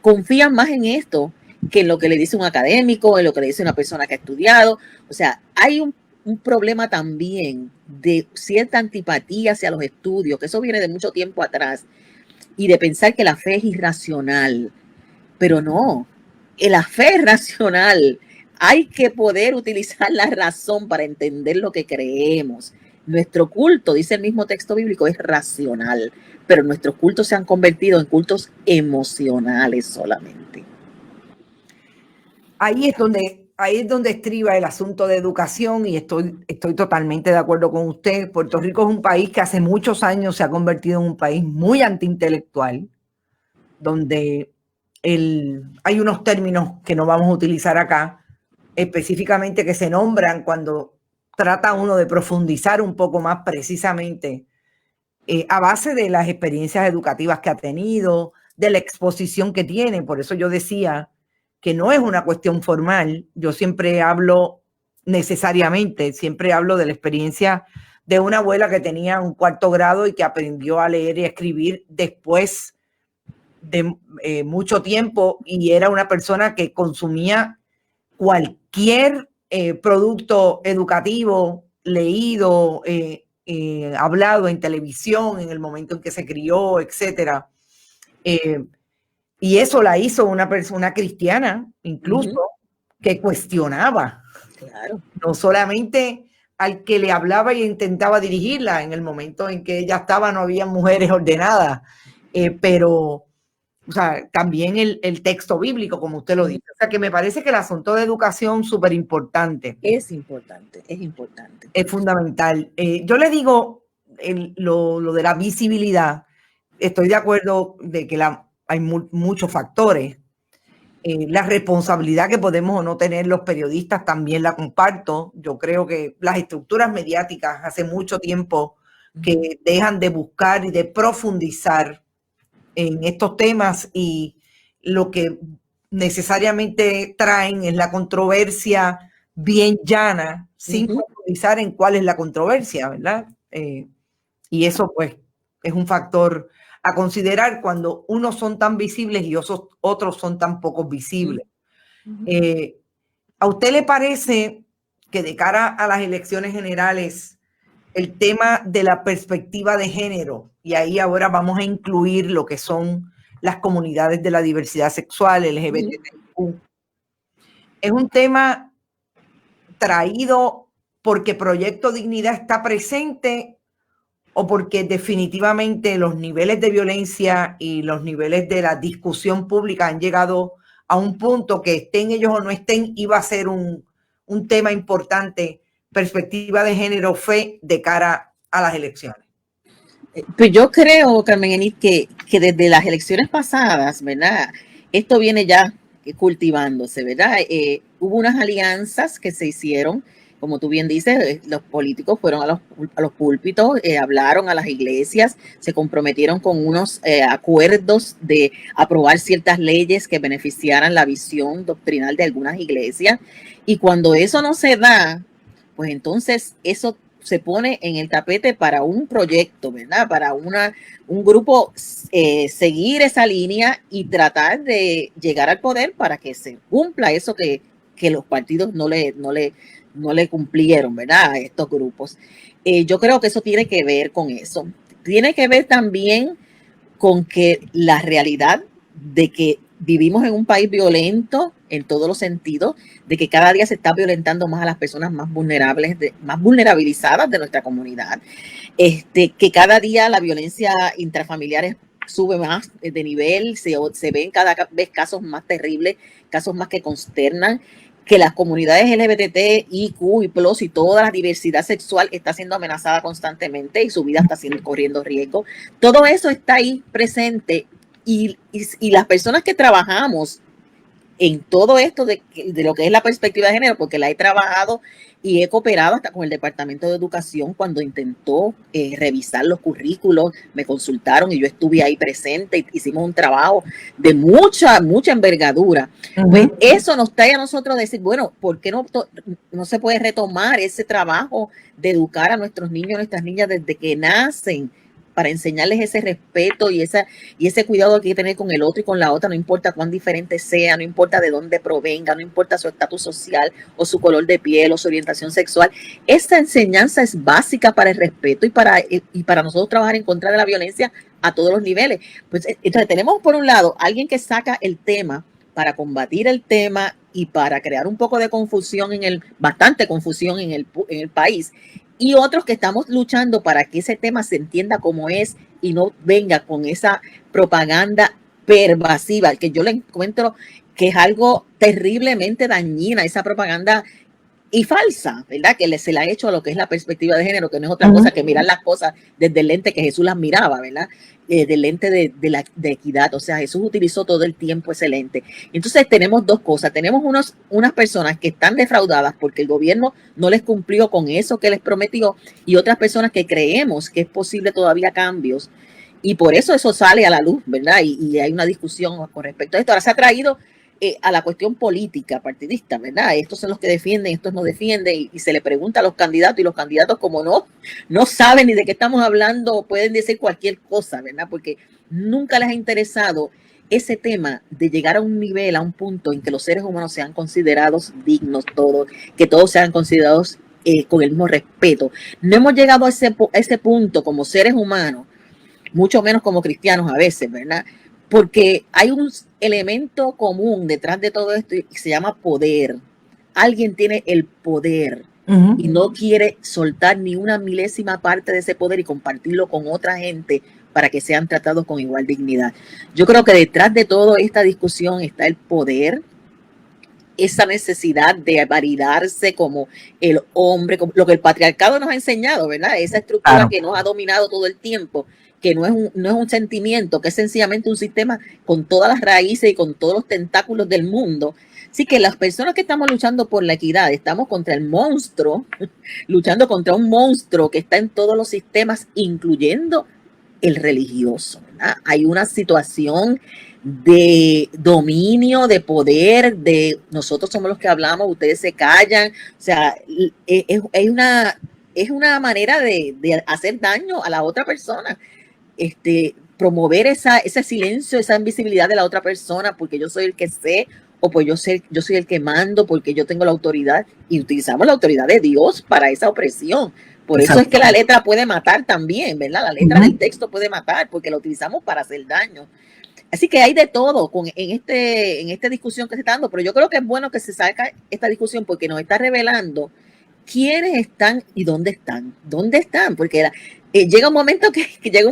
confían más en esto que en lo que le dice un académico, en lo que le dice una persona que ha estudiado. O sea, hay un problema también de cierta antipatía hacia los estudios, que eso viene de mucho tiempo atrás, y de pensar que la fe es irracional. Pero no, la fe es racional. Hay que poder utilizar la razón para entender lo que creemos. Nuestro culto, dice el mismo texto bíblico, es racional, pero nuestros cultos se han convertido en cultos emocionales solamente. Ahí es donde estriba el asunto de educación, y estoy totalmente de acuerdo con usted. Puerto Rico es un país que hace muchos años se ha convertido en un país muy antiintelectual, donde hay unos términos que no vamos a utilizar acá, específicamente que se nombran cuando trata uno de profundizar un poco más precisamente a base de las experiencias educativas que ha tenido, de la exposición que tiene. Por eso yo decía que no es una cuestión formal. Yo siempre hablo siempre hablo de la experiencia de una abuela que tenía un 4º grado y que aprendió a leer y a escribir después de mucho tiempo, y era una persona que consumía cualquier producto educativo leído, hablado en televisión en el momento en que se crió, etcétera. Y eso la hizo una persona cristiana, incluso, que cuestionaba. Claro. No solamente al que le hablaba y intentaba dirigirla. En el momento en que ella estaba no había mujeres ordenadas, pero o sea, también el texto bíblico, como usted lo dice. O sea, que me parece que el asunto de educación es súper importante. Es importante, es importante. Es fundamental. Yo le digo lo de la visibilidad. Estoy de acuerdo de que hay muchos factores. La responsabilidad que podemos o no tener los periodistas también la comparto. Yo creo que las estructuras mediáticas hace mucho tiempo que dejan de buscar y de profundizar en estos temas, y lo que necesariamente traen es la controversia bien llana, sin profundizar en cuál es la controversia, ¿verdad? Y eso pues es un factor a considerar cuando unos son tan visibles y otros son tan poco visibles. ¿A usted le parece que de cara a las elecciones generales el tema de la perspectiva de género, y ahí ahora vamos a incluir lo que son las comunidades de la diversidad sexual, LGBTQ, es un tema traído porque Proyecto Dignidad está presente, o porque definitivamente los niveles de violencia y los niveles de la discusión pública han llegado a un punto que, estén ellos o no estén, iba a ser un tema importante, perspectiva de género, fe, de cara a las elecciones? Pues yo creo, Carmen Enid, que desde las elecciones pasadas, ¿verdad? Esto viene ya cultivándose, ¿verdad? Hubo unas alianzas que se hicieron, como tú bien dices, los políticos fueron a los púlpitos, hablaron a las iglesias, se comprometieron con unos acuerdos de aprobar ciertas leyes que beneficiaran la visión doctrinal de algunas iglesias, y cuando eso no se da, pues entonces eso se pone en el tapete para un proyecto, ¿verdad? Para un grupo seguir esa línea y tratar de llegar al poder para que se cumpla eso que los partidos no le cumplieron, ¿verdad? A estos grupos. Yo creo que eso tiene que ver con eso. Tiene que ver también con que la realidad de que vivimos en un país violento en todos los sentidos, de que cada día se está violentando más a las personas más vulnerables, más vulnerabilizadas de nuestra comunidad, que cada día la violencia intrafamiliar sube más de nivel, se ven cada vez casos más terribles, casos más que consternan, que las comunidades LGBT, IQ y Plus y toda la diversidad sexual está siendo amenazada constantemente y su vida está corriendo riesgo. Todo eso está ahí presente, y las personas que trabajamos en todo esto de lo que es la perspectiva de género, porque la he trabajado y he cooperado hasta con el Departamento de Educación cuando intentó revisar los currículos, me consultaron y yo estuve ahí presente, hicimos un trabajo de mucha envergadura. Pues eso nos trae a nosotros decir, bueno, ¿por qué no se puede retomar ese trabajo de educar a nuestros niños, a nuestras niñas desde que nacen, para enseñarles ese respeto y ese cuidado que hay que tener con el otro y con la otra, no importa cuán diferente sea, no importa de dónde provenga, no importa su estatus social o su color de piel o su orientación sexual? Esta enseñanza es básica para el respeto y para nosotros trabajar en contra de la violencia a todos los niveles. Pues entonces tenemos por un lado alguien que saca el tema para combatir el tema y para crear un poco de confusión bastante confusión en el país, y otros que estamos luchando para que ese tema se entienda como es y no venga con esa propaganda pervasiva, que yo le encuentro que es algo terriblemente dañina, esa propaganda y falsa, ¿verdad? Que se le ha hecho a lo que es la perspectiva de género, que no es otra cosa que mirar las cosas desde el lente que Jesús las miraba, ¿verdad? Del lente de equidad. O sea, Jesús utilizó todo el tiempo ese lente. Entonces tenemos dos cosas. Tenemos unas personas que están defraudadas porque el gobierno no les cumplió con eso que les prometió, y otras personas que creemos que es posible todavía cambios. Y por eso sale a la luz, ¿verdad? Y hay una discusión con respecto a esto. Ahora se ha traído a la cuestión política partidista, ¿verdad? Estos son los que defienden, estos no defienden, y se le pregunta a los candidatos, y los candidatos, como no saben ni de qué estamos hablando, pueden decir cualquier cosa, ¿verdad? Porque nunca les ha interesado ese tema de llegar a un nivel, a un punto en que los seres humanos sean considerados dignos todos, que todos sean considerados con el mismo respeto. No hemos llegado a ese punto como seres humanos, mucho menos como cristianos a veces, ¿verdad? Porque hay un elemento común detrás de todo esto y se llama poder. Alguien tiene el poder y no quiere soltar ni una milésima parte de ese poder y compartirlo con otra gente para que sean tratados con igual dignidad. Yo creo que detrás de toda esta discusión está el poder, esa necesidad de validarse como el hombre, como lo que el patriarcado nos ha enseñado, ¿verdad? Esa estructura que nos ha dominado todo el tiempo, que no es un sentimiento, que es sencillamente un sistema con todas las raíces y con todos los tentáculos del mundo. Así que las personas que estamos luchando por la equidad, estamos contra el monstruo, luchando contra un monstruo que está en todos los sistemas, incluyendo el religioso, ¿verdad? Hay una situación de dominio, de poder, de nosotros somos los que hablamos, ustedes se callan. O sea, es una manera de hacer daño a la otra persona. Promover ese silencio, esa invisibilidad de la otra persona, porque yo soy el que sé, o pues yo soy el que mando, porque yo tengo la autoridad, y utilizamos la autoridad de Dios para esa opresión. Por eso es que la letra puede matar también, ¿verdad? La letra del texto puede matar, porque la utilizamos para hacer daño. Así que hay de todo en esta discusión que se está dando, pero yo creo que es bueno que se salga esta discusión porque nos está revelando quiénes están y dónde están. ¿Dónde están? Porque llega un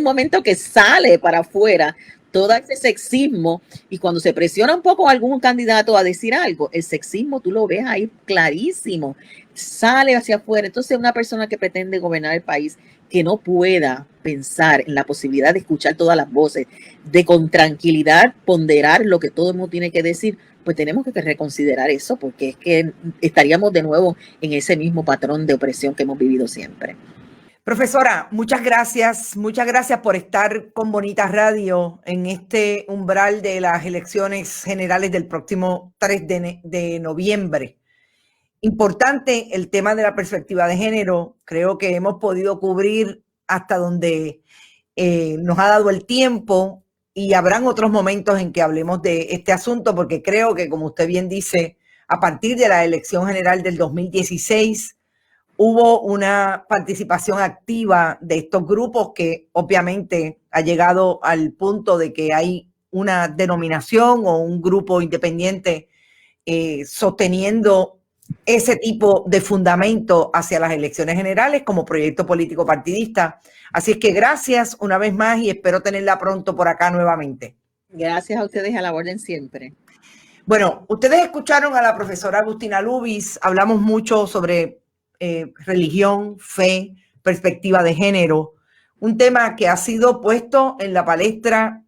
momento que sale para afuera todo ese sexismo, y cuando se presiona un poco a algún candidato a decir algo, el sexismo tú lo ves ahí clarísimo, sale hacia afuera. Entonces una persona que pretende gobernar el país, que no pueda pensar en la posibilidad de escuchar todas las voces, de con tranquilidad ponderar lo que todo el mundo tiene que decir, pues tenemos que reconsiderar eso, porque es que estaríamos de nuevo en ese mismo patrón de opresión que hemos vivido siempre. Profesora, muchas gracias por estar con Bonita Radio en este umbral de las elecciones generales del próximo 3 de noviembre. Importante el tema de la perspectiva de género. Creo que hemos podido cubrir hasta donde nos ha dado el tiempo, y habrán otros momentos en que hablemos de este asunto, porque creo que, como usted bien dice, a partir de la elección general del 2016, hubo una participación activa de estos grupos que obviamente ha llegado al punto de que hay una denominación o un grupo independiente sosteniendo ese tipo de fundamento hacia las elecciones generales como proyecto político partidista. Así es que gracias una vez más y espero tenerla pronto por acá nuevamente. Gracias a ustedes, a la orden siempre. Bueno, ustedes escucharon a la profesora Agustina Lubis. Hablamos mucho sobre religión, fe, perspectiva de género, un tema que ha sido puesto en la palestra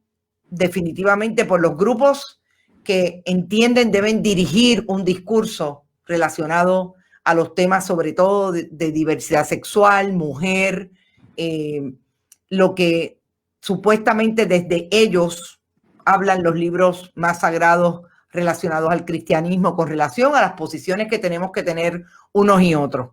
definitivamente por los grupos que entienden deben dirigir un discurso relacionado a los temas sobre todo de diversidad sexual, mujer, lo que supuestamente desde ellos hablan los libros más sagrados relacionados al cristianismo con relación a las posiciones que tenemos que tener unos y otros.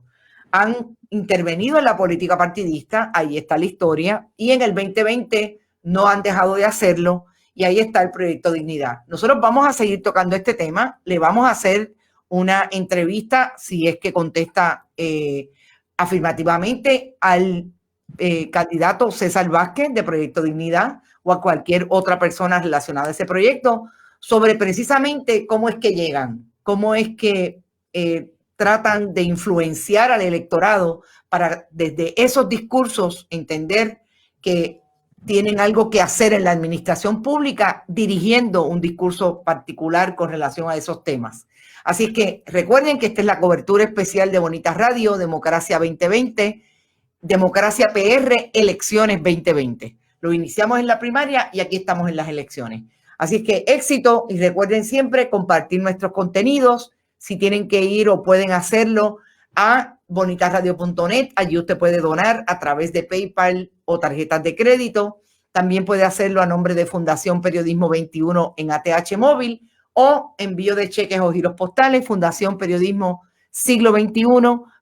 Han intervenido en la política partidista, ahí está la historia, y en el 2020 no han dejado de hacerlo, y ahí está el Proyecto Dignidad. Nosotros vamos a seguir tocando este tema, le vamos a hacer una entrevista, si es que contesta afirmativamente, al candidato César Vázquez de Proyecto Dignidad o a cualquier otra persona relacionada a ese proyecto, sobre precisamente cómo es que llegan, cómo es que tratan de influenciar al electorado para desde esos discursos entender que tienen algo que hacer en la administración pública dirigiendo un discurso particular con relación a esos temas. Así que recuerden que esta es la cobertura especial de Bonitas Radio, Democracia 2020, Democracia PR, Elecciones 2020. Lo iniciamos en la primaria y aquí estamos en las elecciones. Así es que éxito, y recuerden siempre compartir nuestros contenidos. Si tienen que ir o pueden hacerlo a bonitasradio.net, allí usted puede donar a través de PayPal o tarjetas de crédito. También puede hacerlo a nombre de Fundación Periodismo 21 en ATH Móvil o envío de cheques o giros postales, Fundación Periodismo Siglo XXI,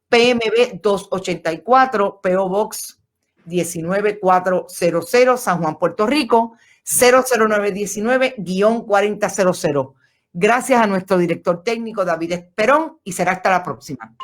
PMB 284, PO Box 19400, San Juan, Puerto Rico, 00919-4000. Gracias a nuestro director técnico David Esperón y será hasta la próxima.